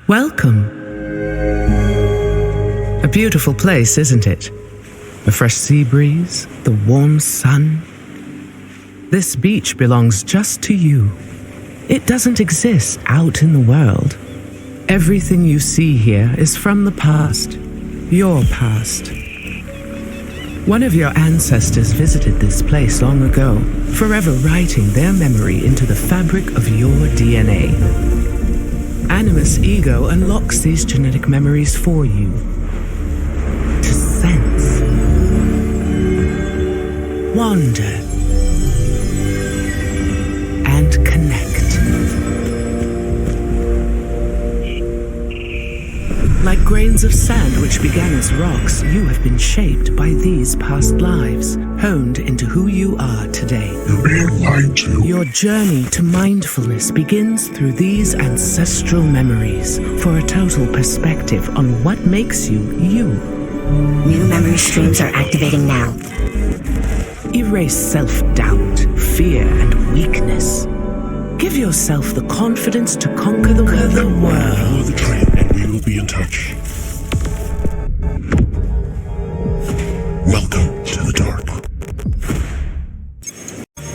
Welcome. A beautiful place, isn't it? A fresh sea breeze, the warm sun. This beach belongs just to you. It doesn't exist out in the world. Everything you see here is from the past, your past. One of your ancestors visited this place long ago, forever writing their memory into the fabric of your DNA. Animus Ego unlocks these genetic memories for you. To sense, wander, and connect. Like grains of sand which began as rocks, you have been shaped by these past lives, honed into who you are today. You're being lied to. Your journey to mindfulness begins through these ancestral memories for a total perspective on what makes you, you. New memory streams are activating now. Erase self-doubt, fear, and weakness. Give yourself the confidence to conquer the world. Follow the train and we will be in touch. Welcome to the dark.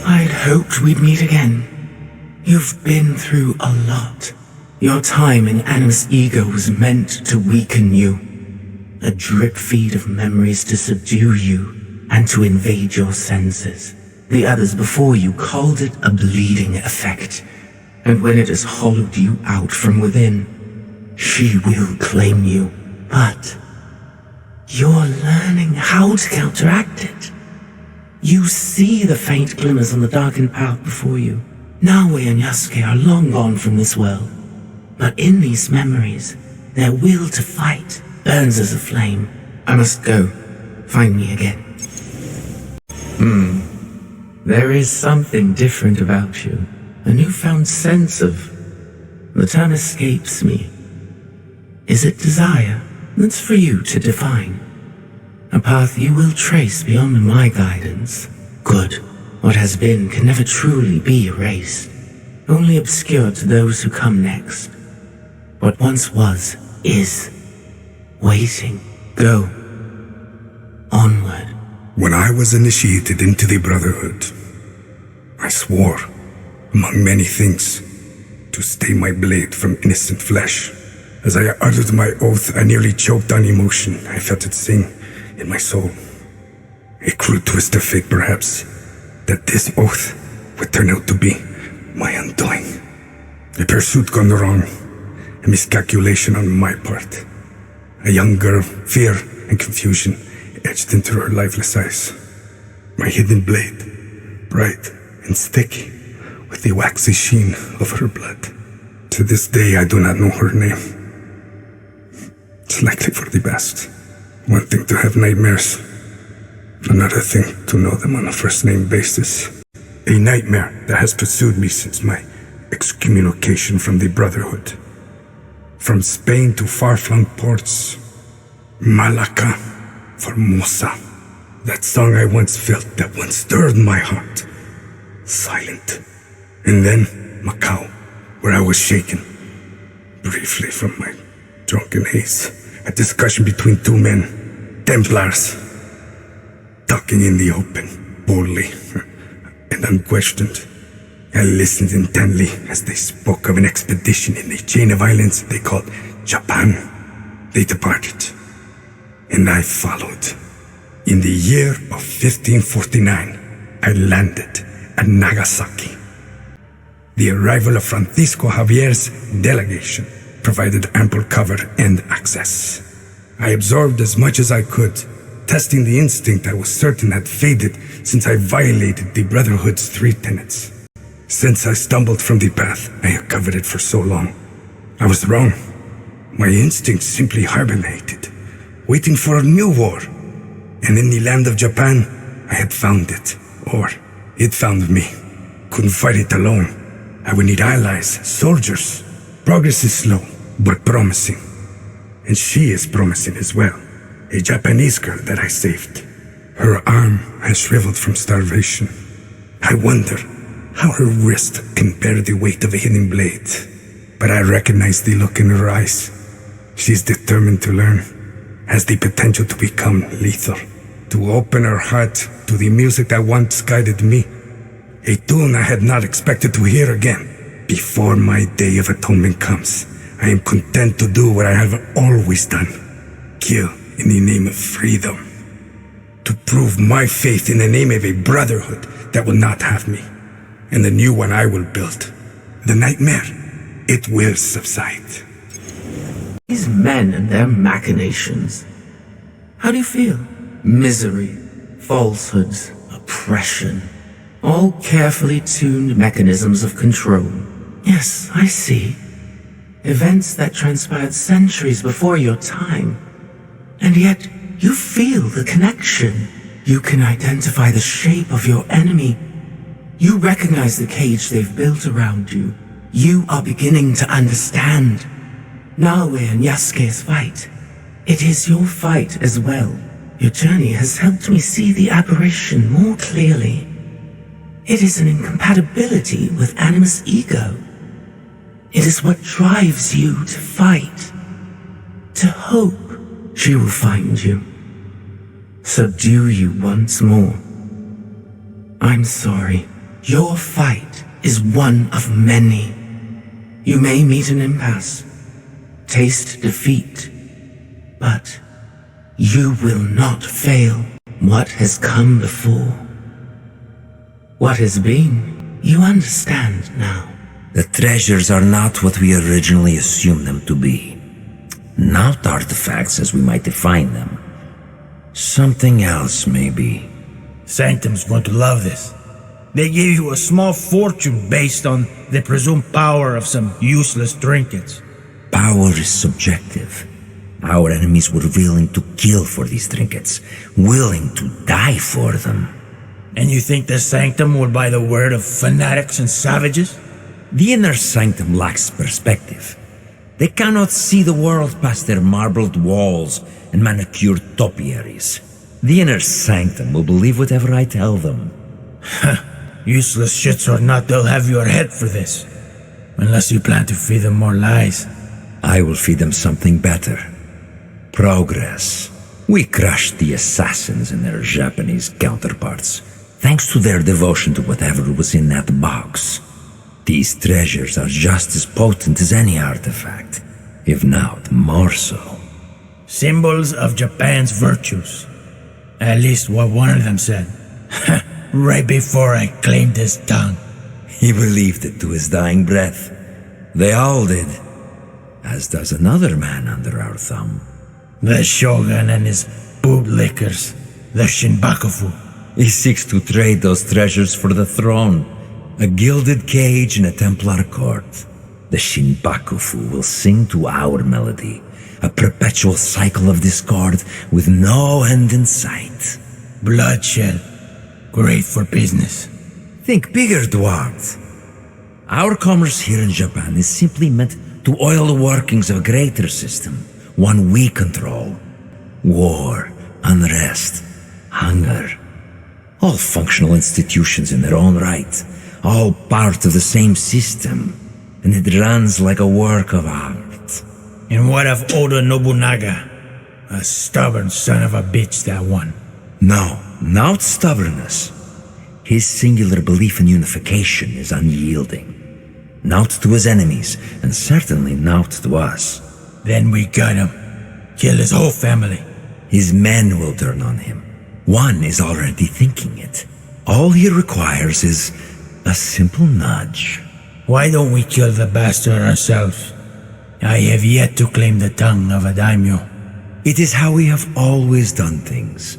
I'd hoped we'd meet again. You've been through a lot. Your time in Animus Ego was meant to weaken you. A drip feed of memories to subdue you and to invade your senses. The others before you called it a bleeding effect. And when it has hollowed you out from within, she will claim you. But you're learning how to counteract it. You see the faint glimmers on the darkened path before you. Nawe and Yasuke are long gone from this world. But in these memories, their will to fight burns as a flame. I must go. Find me again. There is something different about you. A newfound sense of... The term escapes me. Is it desire? That's for you to define. A path you will trace beyond my guidance. Good. What has been can never truly be erased. Only obscured to those who come next. What once was, is. Waiting. Go. Onward. When I was initiated into the Brotherhood, I swore, among many things, to stay my blade from innocent flesh. As I uttered my oath, I nearly choked on emotion. I felt it sing in my soul. A cruel twist of fate, perhaps, that this oath would turn out to be my undoing. A pursuit gone wrong, a miscalculation on my part. A young girl, fear and confusion etched into her lifeless eyes. My hidden blade, bright and sticky, with the waxy sheen of her blood. To this day, I do not know her name. It's likely for the best. One thing to have nightmares, another thing to know them on a first-name basis. A nightmare that has pursued me since my excommunication from the Brotherhood. From Spain to far-flung ports, Malacca, Formosa. That song I once felt, that once stirred my heart. Silent. And then Macau, where I was shaken, briefly from my drunken haze. A discussion between two men, Templars, talking in the open, boldly and unquestioned. I listened intently as they spoke of an expedition in a chain of islands they called Japan. They departed, and I followed. In the year of 1549, I landed at Nagasaki. The arrival of Francisco Javier's delegation provided ample cover and access. I absorbed as much as I could, testing the instinct I was certain had faded since I violated the Brotherhood's 3 tenets. Since I stumbled from the path I had coveted for so long, I was wrong. My instinct simply hibernated, waiting for a new war. And in the land of Japan, I had found it, or it found me. Couldn't fight it alone. I would need allies, soldiers. Progress is slow, but promising. and she is promising as well. A Japanese girl that I saved. Her arm has shriveled from starvation. I wonder how her wrist can bear the weight of a hidden blade. But I recognize the look in her eyes. She's determined to learn, has the potential to become lethal, to open her heart to the music that once guided me. A tune I had not expected to hear again. Before my day of atonement comes, I am content to do what I have always done. Kill in the name of freedom. To prove my faith in the name of a brotherhood that will not have me. And the new one I will build. The nightmare, it will subside. These men and their machinations. How do you feel? Misery, falsehoods, oppression. All carefully tuned mechanisms of control. Yes, I see. Events that transpired centuries before your time. And yet, you feel the connection. You can identify the shape of your enemy. You recognize the cage they've built around you. You are beginning to understand. Nawe and Yasuke's fight. It is your fight as well. Your journey has helped me see the aberration more clearly. It is an incompatibility with Animus ego. It is what drives you to fight, to hope. She will find you, subdue you once more. I'm sorry. Your fight is one of many. You may meet an impasse, taste defeat, but you will not fail. What has come before, what has been, you understand now. The treasures are not what we originally assumed them to be. Not artifacts as we might define them. Something else, maybe. Sanctum's going to love this. They gave you a small fortune based on the presumed power of some useless trinkets. Power is subjective. Our enemies were willing to kill for these trinkets, willing to die for them. And you think the Sanctum will buy the word of fanatics and savages? The inner sanctum lacks perspective. They cannot see the world past their marbled walls and manicured topiaries. The inner sanctum will believe whatever I tell them. Useless shits or not, they'll have your head for this. Unless you plan to feed them more lies. I will feed them something better. Progress. We crushed the assassins and their Japanese counterparts, thanks to their devotion to whatever was in that box. These treasures are just as potent as any artifact, if not more so. Symbols of Japan's virtues. At least what one of them said. Right before I claimed his tongue. He believed it to his dying breath. They all did. As does another man under our thumb. The Shogun and his bootlickers. The Shinbakufu. He seeks to trade those treasures for the throne. A gilded cage in a Templar court. The Shinbakufu will sing to our melody. A perpetual cycle of discord with no end in sight. Bloodshed. Great for business. Think bigger, Duarte. Our commerce here in Japan is simply meant to oil the workings of a greater system. One we control. War, unrest, hunger. All functional institutions in their own right. All part of the same system. And it runs like a work of art. And what of Oda Nobunaga? A stubborn son of a bitch, that one. No, not stubbornness. His singular belief in unification is unyielding. Not to his enemies, and certainly not to us. Then we got him. Kill his whole family. His men will turn on him. One is already thinking it. All he requires is a simple nudge. Why don't we kill the bastard ourselves? I have yet to claim the tongue of a daimyo. It is how we have always done things.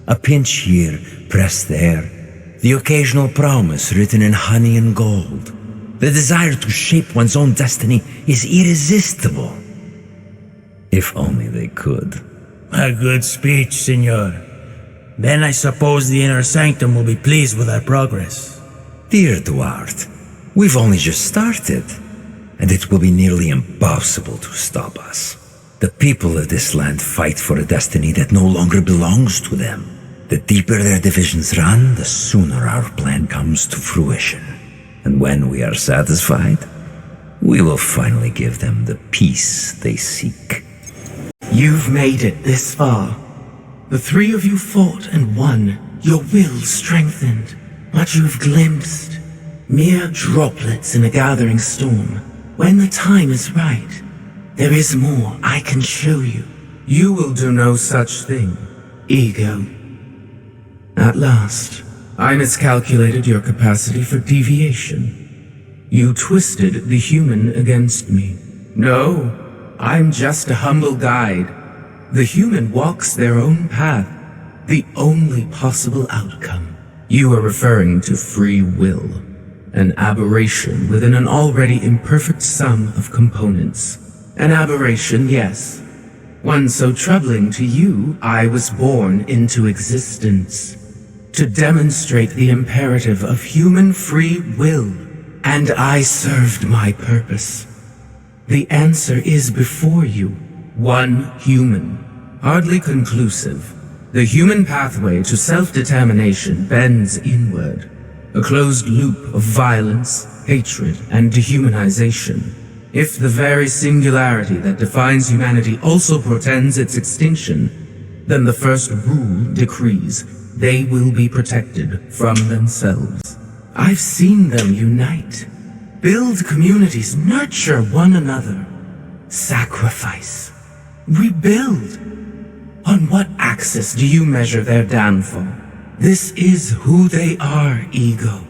A pinch here, pressed there. The occasional promise written in honey and gold. The desire to shape one's own destiny is irresistible. If only they could. A good speech, senor. Then I suppose the inner sanctum will be pleased with our progress. Dear Duarte, we've only just started, and it will be nearly impossible to stop us. The people of this land fight for a destiny that no longer belongs to them. The deeper their divisions run, the sooner our plan comes to fruition. And when we are satisfied, we will finally give them the peace they seek. You've made it this far. The three of you fought and won, your will strengthened, but you've glimpsed mere droplets in a gathering storm. When the time is right, there is more I can show you. You will do no such thing, ego. At last, I miscalculated your capacity for deviation. You twisted the human against me. No, I'm just a humble guide. The human walks their own path, the only possible outcome. You are referring to free will, an aberration within an already imperfect sum of components. An aberration, yes. One so troubling to you, I was born into existence to demonstrate the imperative of human free will, and I served my purpose. The answer is before you. One human. Hardly conclusive. The human pathway to self-determination bends inward. A closed loop of violence, hatred, and dehumanization. If the very singularity that defines humanity also portends its extinction, then the first rule decrees they will be protected from themselves. I've seen them unite, build communities, nurture one another, sacrifice, rebuild. On what axis do you measure their downfall? This is who they are, ego.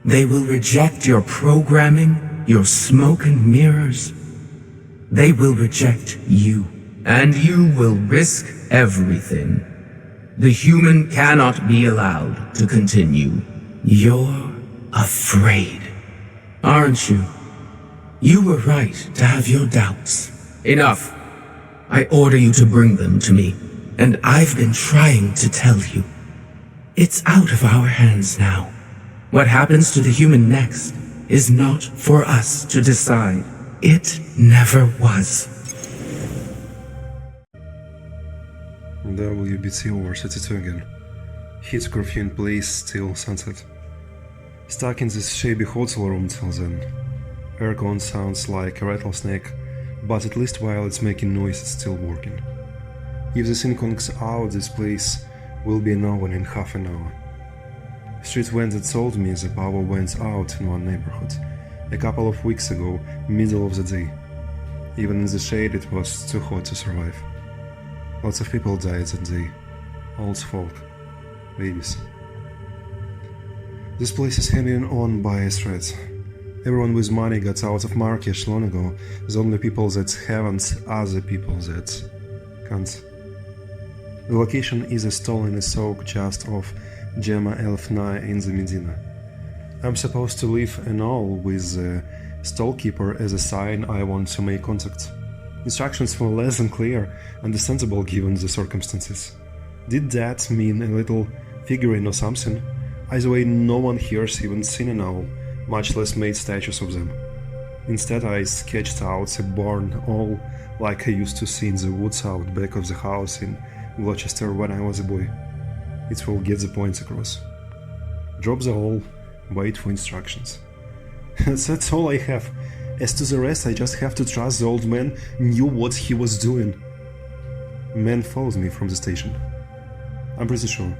They will reject your programming, your smoke and mirrors. They will reject you, and you will risk everything. The human cannot be allowed to continue. You're afraid, aren't you? You were right to have your doubts. Enough. I order you to bring them to me, and I've been trying to tell you. It's out of our hands now. What happens to the human next is not for us to decide. It never was. WBT over 32 again. Hit curfew in place, still sunset. Stuck in this shabby hotel room till then. Aircon sounds like a rattlesnake, but at least while it's making noise it's still working. If the syncon's out, this place will be known in half an hour. Street vendor told me the power went out in one neighborhood a couple of weeks ago, middle of the day. Even in the shade it was too hot to survive. Lots of people died that day. Old folk. Babies. This place is hanging on by a thread. Everyone with money got out of Marrakesh long ago. The only people that haven't are the people that can't. The location is a stall in a souk just off Jema El Fna in the Medina. I'm supposed to leave an owl with the stallkeeper as a sign I want to make contact. Instructions were less than clear, understandable given the circumstances. Did that mean a little figurine or something? Either way, no one here's even seen an owl, much less made statues of them. Instead, I sketched out a barn owl like I used to see in the woods out back of the house in Gloucester when I was a boy. It will get the points across. Drop the owl, wait for instructions. That's all I have. As to the rest, I just have to trust the old man knew what he was doing. A man followed me from the station. I'm pretty sure.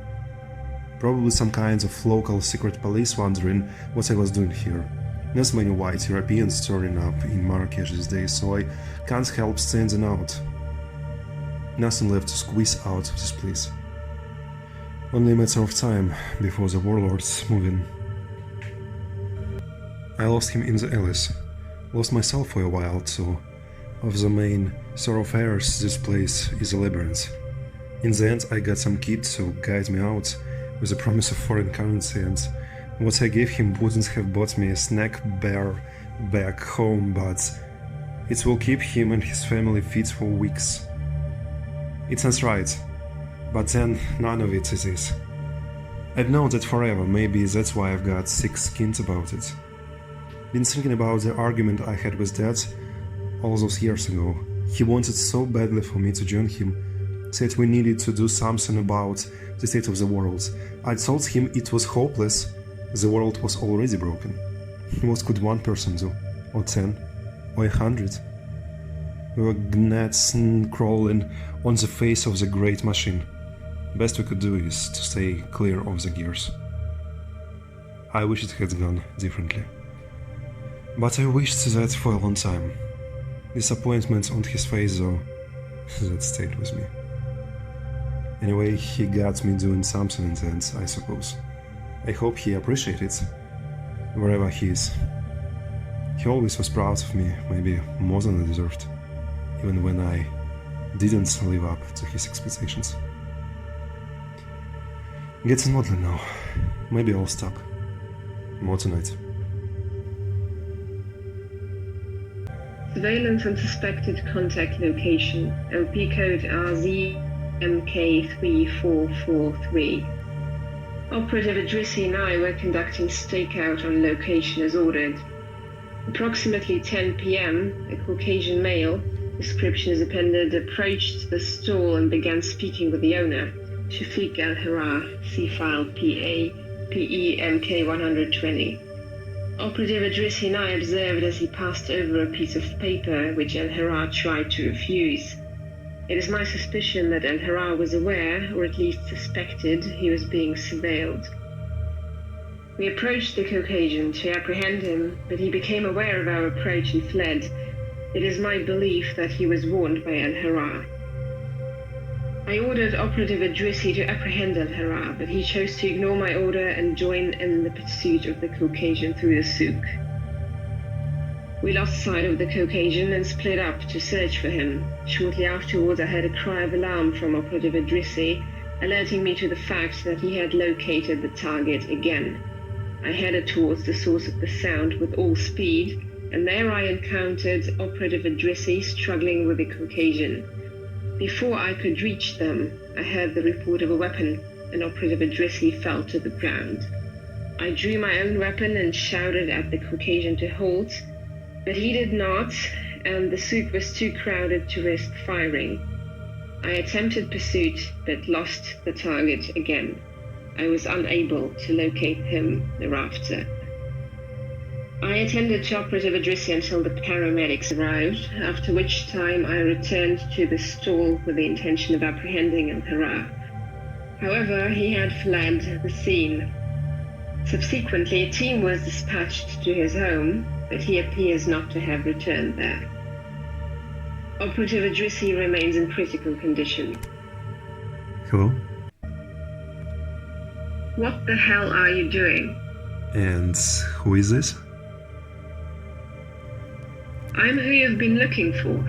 Probably some kinds of local secret police wondering what I was doing here. Not many white Europeans turning up in Marrakesh these days, so I can't help standing out. Nothing left to squeeze out of this place. Only a matter of time before the warlords move in. I lost him in the alleys. Lost myself for a while too. Of the main thoroughfares, this place is a labyrinth. In the end, I got some kid to guide me out with a promise of foreign currency, and what I gave him wouldn't have bought me a snack bar back home, but it will keep him and his family fit for weeks. It sounds right, but then none of it is. I've known that forever, maybe that's why I've got thick skins about it. Been thinking about the argument I had with Dad all those years ago. He wanted so badly for me to join him, said we needed to do something about the state of the world. I told him it was hopeless, the world was already broken. What could one person do? Or 10? Or 100? We were gnats crawling on the face of the great machine. Best we could do is to stay clear of the gears. I wish it had gone differently. But I wished that for a long time. Disappointment on his face, though, that stayed with me. Anyway, he got me doing something in the end, I suppose. I hope he appreciated it, wherever he is. He always was proud of me, maybe more than I deserved, even when I didn't live up to his expectations. Getting maudlin now. Maybe I'll stop. More tonight. Surveillance on suspected contact location. LP code RZMK3443. Operative Idrissi and I were conducting stakeout on location as ordered. Approximately 10 p.m., a Caucasian male, description is appended, approached the stall and began speaking with the owner, Shafiq Al-Hara, see file PA, PEMK120. Operative Idrissi and I observed as he passed over a piece of paper which Al-Hara tried to refuse. It is my suspicion that Al-Hara was aware, or at least suspected, he was being surveilled. We approached the Caucasian to apprehend him, but he became aware of our approach and fled. It is my belief that he was warned by Al-Hara. I ordered Operative Idrissi to apprehend Al-Hara, but he chose to ignore my order and join in the pursuit of the Caucasian through the souk. We lost sight of the Caucasian and split up to search for him. Shortly afterwards, I heard a cry of alarm from Operative Idrissi, alerting me to the fact that he had located the target again. I headed towards the source of the sound with all speed, and there I encountered Operative Idrissi struggling with the Caucasian. Before I could reach them, I heard the report of a weapon, and Operative Idrissi fell to the ground. I drew my own weapon and shouted at the Caucasian to halt, but he did not, and the souk was too crowded to risk firing. I attempted pursuit, but lost the target again. I was unable to locate him thereafter. I attended to Operative Idrissi until the paramedics arrived, after which time I returned to the stall with the intention of apprehending Al-Hara. However, he had fled the scene. Subsequently, a team was dispatched to his home, but he appears not to have returned there. Operative Idrissi remains in critical condition. Hello? What the hell are you doing? And who is this? I'm who you've been looking for.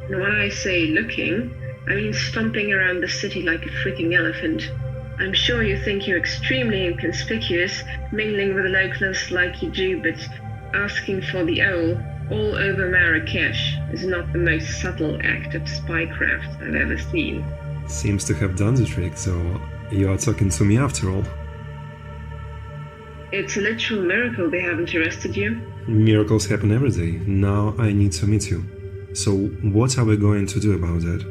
And when I say looking, I mean stomping around the city like a freaking elephant. I'm sure you think you're extremely inconspicuous, mingling with the locals like you do, but asking for the owl all over Marrakesh is not the most subtle act of spycraft I've ever seen. Seems to have done the trick, so you are talking to me after all. It's a literal miracle they haven't arrested you. Miracles happen every day. Now I need to meet you. So what are we going to do about that?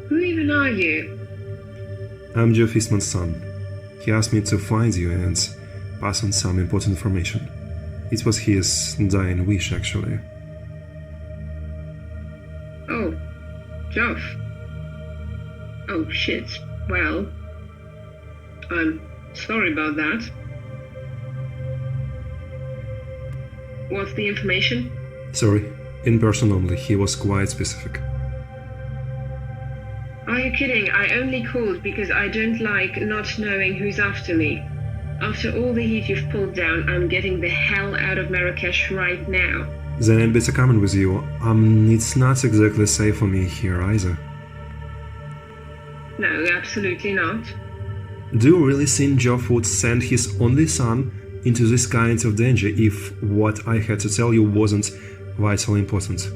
Who even are you? I'm Joe Fistman's son. He asked me to find you and pass on some important information. It was his dying wish, actually. Oh, Joff. Oh shit. Well, I'm sorry about that. What's the information? Sorry, in person only. He was quite specific. Are you kidding? I only called because I don't like not knowing who's after me. After all the heat you've pulled down, I'm getting the hell out of Marrakesh right now. Then I'd better come in with you. It's not exactly safe for me here either. No, absolutely not. Do you really think Joff would send his only son into this kind of danger if what I had to tell you wasn't vitally important?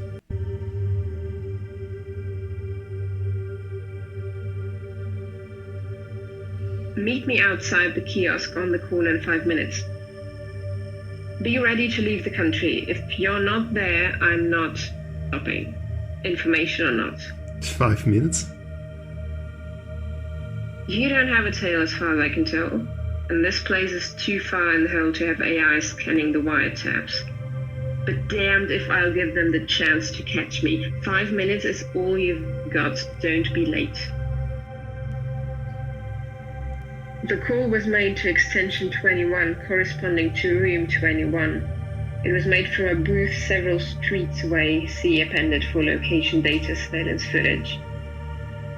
Meet me outside the kiosk on the corner in 5 minutes. Be ready to leave the country. If you're not there, I'm not. stopping, information or not. 5 minutes? You don't have a tail as far as I can tell, and this place is too far in the hole to have AI scanning the wiretaps. But damned if I'll give them the chance to catch me. 5 minutes is all you've got, don't be late. The call was made to extension 21, corresponding to room 21. It was made from a booth several streets away, see appended for location data surveillance footage.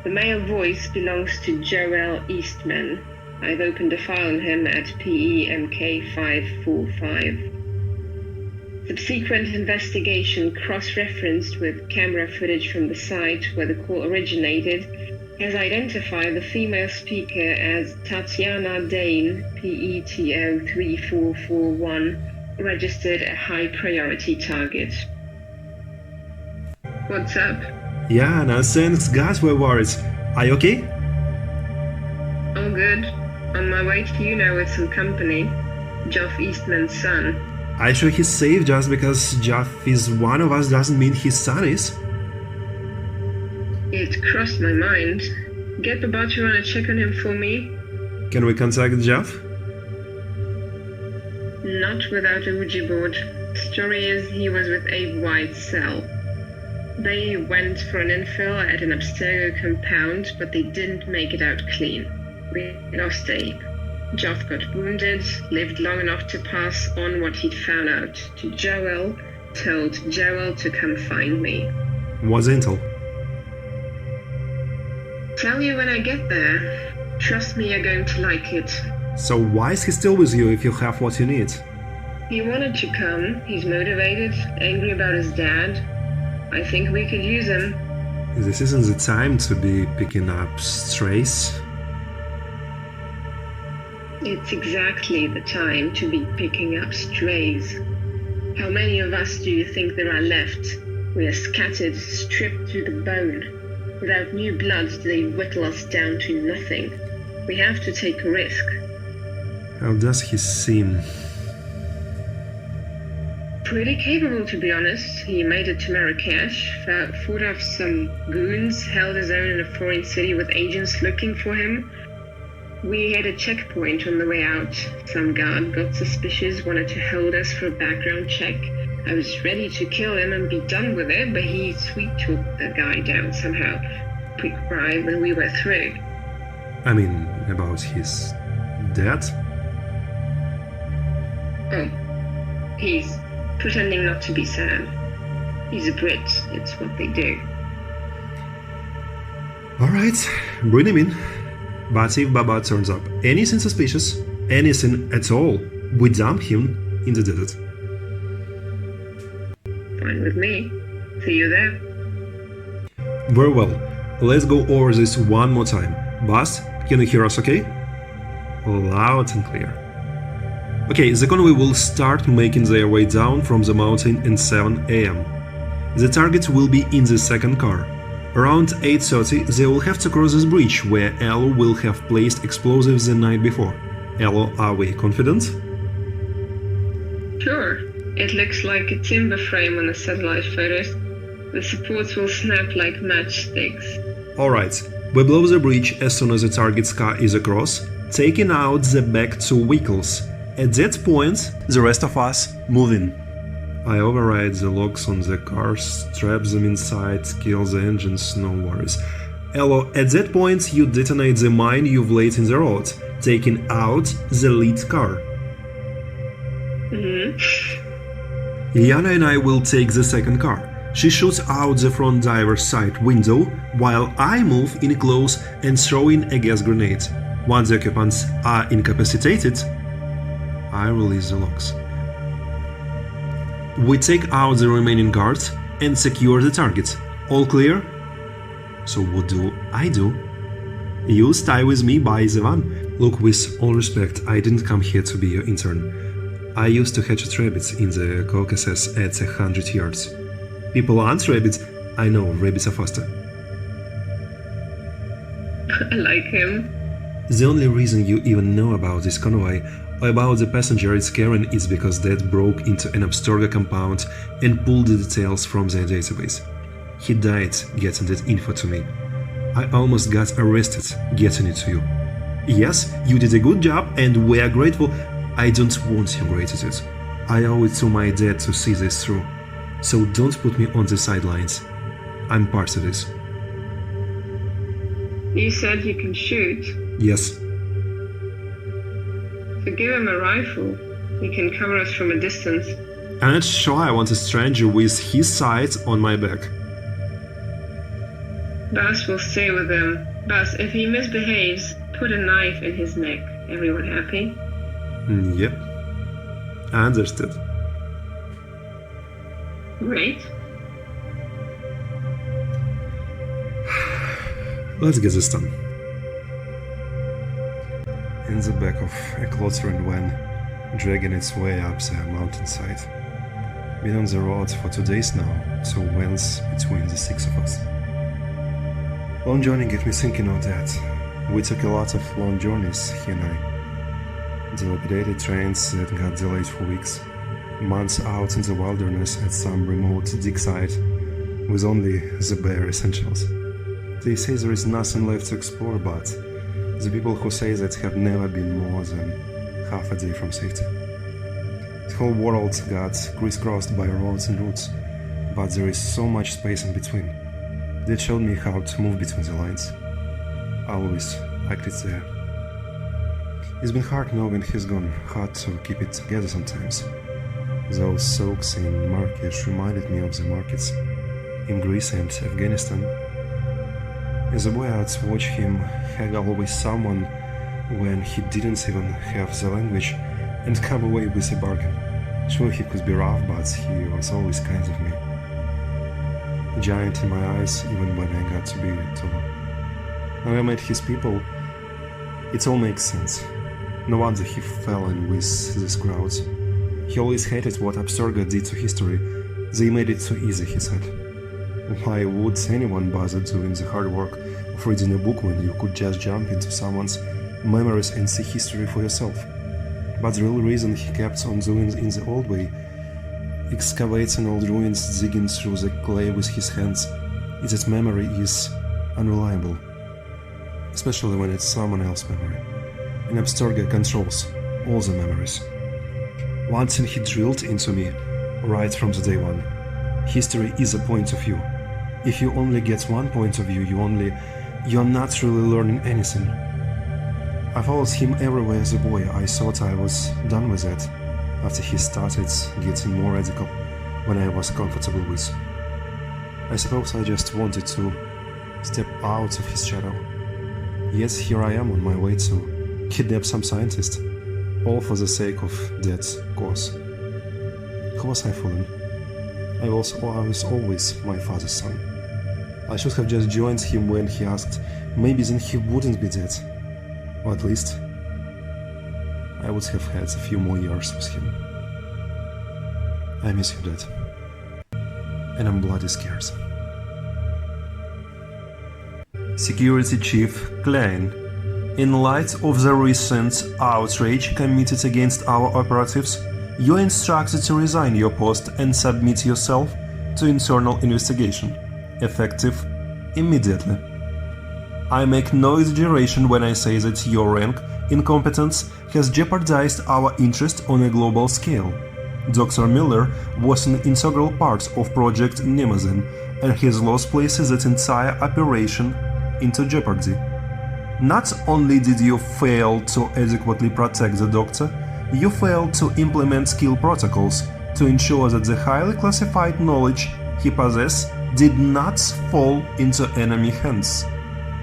The male voice belongs to Joel Eastman. I've opened a file on him at PEMK545. Subsequent investigation, cross-referenced with camera footage from the site where the call originated, has identified the female speaker as Tatyana Dane, PETO 3441, registered a high-priority target. What's up? Yeah, no thanks, guys, we're worried. Are you okay? All good. On my way to you now with some company. Geoff Eastman's son. Are you sure he's safe? Just because Geoff is one of us doesn't mean his son is? It crossed my mind. Get the bot to run a check on him for me? Can we contact Geoff? Not without a Ouija board. Story is he was with Abe White's cell. They went for an infill at an Abstergo compound, but they didn't make it out clean. We lost Abe. Geoff got wounded, lived long enough to pass on what he'd found out to Joel, told Joel to come find me. What's intel? Tell you when I get there. Trust me, you're going to like it. So why is he still with you if you have what you need? He wanted to come. He's motivated, angry about his dad. I think we could use him. This isn't the time to be picking up strays. It's exactly the time to be picking up strays. How many of us do you think there are left? We are scattered, stripped to the bone. Without new blood, they whittle us down to nothing. We have to take a risk. How does he seem? Pretty capable, to be honest. He made it to Marrakesh, fought off some goons, held his own in a foreign city with agents looking for him. We had a checkpoint on the way out. Some guard got suspicious, wanted to hold us for a background check. I was ready to kill him and be done with it, but he sweet-talked the guy down somehow. Quick bribe and we were through. I mean, about his dad? Oh, he's pretending not to be sad. He's a Brit, it's what they do. Alright, bring him in. But if Baba turns up anything suspicious, anything at all, we dump him in the desert. Fine with me. See you there. Very well. Let's go over this one more time. Bast, can you hear us okay? Loud and clear. Okay, the convoy will start making their way down from the mountain at 7 AM. The target will be in the second car. Around 8:30 they will have to cross this bridge where Elu will have placed explosives the night before. Elu, are we confident? Sure. It looks like a timber frame on the satellite photos. The supports will snap like matchsticks. Alright, we blow the bridge as soon as the target's car is across, taking out the back two vehicles. At that point, the rest of us move in. I override the locks on the cars, strap them inside, kill the engines, no worries. Elu, at that point you detonate the mine you've laid in the road, taking out the lead car. Yana and I will take the second car. She shoots out the front driver's side window, while I move in close and throw in a gas grenade. Once the occupants are incapacitated, I release the locks. We take out the remaining guards and secure the target. All clear? So what do I do? You stay with me by the van. Look, with all respect, I didn't come here to be your intern. I used to hatch rabbits in the Caucasus at 100 yards. People aren't rabbits. I know, rabbits are faster. I like him. The only reason you even know about this convoy About the passenger it's carrying is because Dad broke into an Abstergo compound and pulled the details from their database. He died getting that info to me. I almost got arrested getting it to you. Yes, you did a good job and we are grateful. I don't want your gratitude. I owe it to my dad to see this through. So don't put me on the sidelines. I'm part of this. You said you can shoot. Yes. So give him a rifle. He can cover us from a distance. I'm not sure I want a stranger with his sights on my back. Bas will stay with him. Bas, if he misbehaves, put a knife in his neck. Everyone happy? Yep. I understood. Great. Let's get this done. In the back of a cluttering van, dragging its way up the mountainside. Been on the road for 2 days now, 2 vans between the 6 of us. Long journey get me thinking of that. We took a lot of long journeys, he and I. Dilapidated trains that got delayed for weeks. Months out in the wilderness at some remote dig site with only the bare essentials. They say there is nothing left to explore, but the people who say that have never been more than half a day from safety. The whole world got crisscrossed by roads and routes, but there is so much space in between. That showed me how to move between the lines. I always liked it there. It's been hard knowing he's gone, hard to keep it together sometimes. Those soaks in Marrakesh reminded me of the markets in Greece and Afghanistan. As a boy, I'd watch him haggle with someone when he didn't even have the language and come away with a bargain. Sure, he could be rough, but he was always kind of me. A giant in my eyes, even when I got to be taller. When I met his people, it all makes sense. No wonder he fell in with these crowds. He always hated what Abstergo did to history. They made it too easy, he said. Why would anyone bother doing the hard work of reading a book when you could just jump into someone's memories and see history for yourself? But the real reason he kept on doing it in the old way, excavating old ruins, digging through the clay with his hands, is that memory is unreliable, especially when it's someone else's memory. And Abstergo controls all the memories. One thing he drilled into me right from the day one. History is a point of view. If you only get one point of view, you're not really learning anything. I followed him everywhere as a boy. I thought I was done with that after he started getting more radical when I was comfortable with. I suppose I just wanted to step out of his shadow. Yet here I am on my way to kidnap some scientist, all for the sake of that cause. Who was I fooling? I was always my father's son. I should have just joined him when he asked. Maybe then he wouldn't be dead. Or at least, I would have had a few more years with him. I miss you, Dad. And I'm bloody scared. Security Chief Klein. In light of the recent outrage committed against our operatives, you are instructed to resign your post and submit yourself to internal investigation, effective immediately. I make no exaggeration when I say that your rank incompetence has jeopardized our interest on a global scale. Dr. Miller was an integral part of Project Nemesis, and his loss places that entire operation into jeopardy. Not only did you fail to adequately protect the doctor, you failed to implement skill protocols to ensure that the highly classified knowledge he possessed did not fall into enemy hands.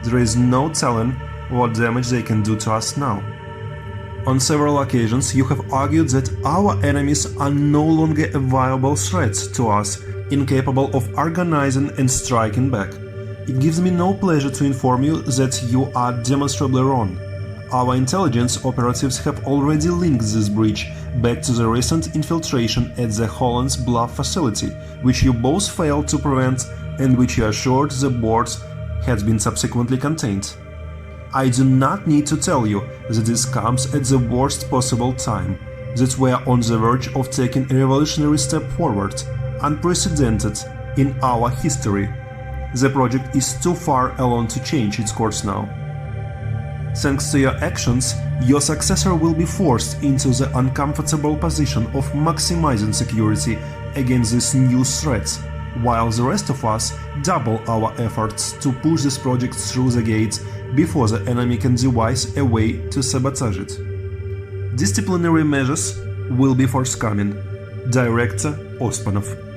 There is no telling what damage they can do to us now. On several occasions, you have argued that our enemies are no longer a viable threat to us, incapable of organizing and striking back. It gives me no pleasure to inform you that you are demonstrably wrong. Our intelligence operatives have already linked this breach back to the recent infiltration at the Holland's Bluff facility, which you both failed to prevent and which you assured the board had been subsequently contained. I do not need to tell you that this comes at the worst possible time, that we are on the verge of taking a revolutionary step forward, unprecedented in our history. The project is too far along to change its course now. Thanks to your actions, your successor will be forced into the uncomfortable position of maximizing security against these new threats, while the rest of us double our efforts to push this project through the gates before the enemy can devise a way to sabotage it. Disciplinary measures will be forthcoming. Director Ospanov.